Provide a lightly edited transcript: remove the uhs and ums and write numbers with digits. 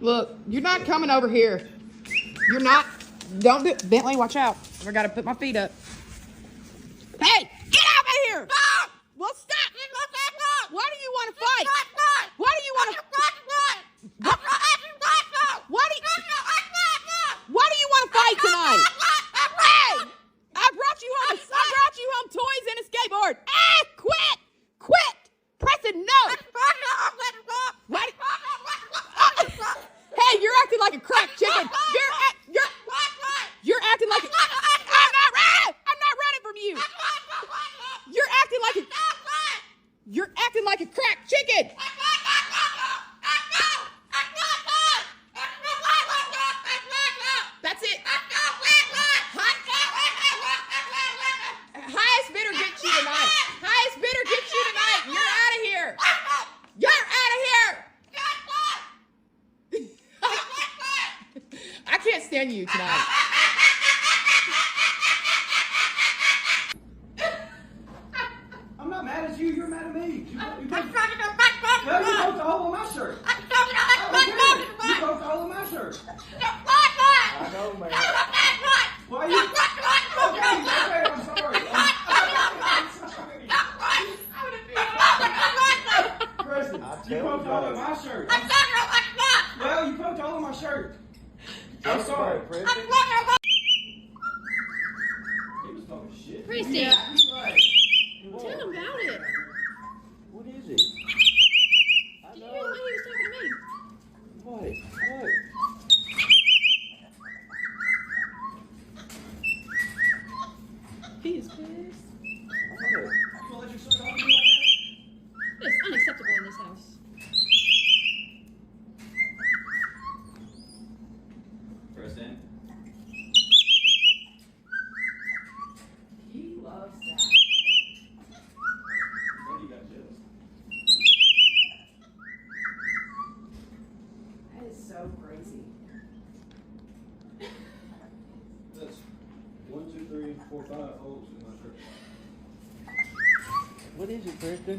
Look, you're not coming over here. You're not. Don't do it. Bentley, watch out. I gotta put my feet up. Hey, get out of here! Stop! Well, stop! Why do you want to fight? Why do you want to? Why do you want to fight tonight? Hey, I brought you home. I brought you home toys and a skateboard. Ah, quit, pressing no. What? Hey, you're acting like a crack chicken. You're acting like a. I'm not running from you. You're acting like a crack chicken. That's it. Highest bidder gets you tonight. Highest bidder gets you tonight. You're out of here. You're out of here. I can't stand you tonight. I'm not mad at you. You're mad at me. You poked a hole in my shirt. You poked a hole in my shirt. I know, man. Why you? Okay, I'm sorry. Kristen, you poked a hole in my shirt. Well, you poked a hole in my shirt. I'm sorry, Kristen. He was talking shit. Christy. Yeah, he's right. Tell him about it. What is it? Did you hear the way he was talking to me? What? He is pissed. You gonna let your son talk to me like that? It's unacceptable in this house. Kristen. He loves that. What do you got jealous? That is so crazy. That's 1, 2, 3, 4, 5 holes in my shirt. What is it, Kristen?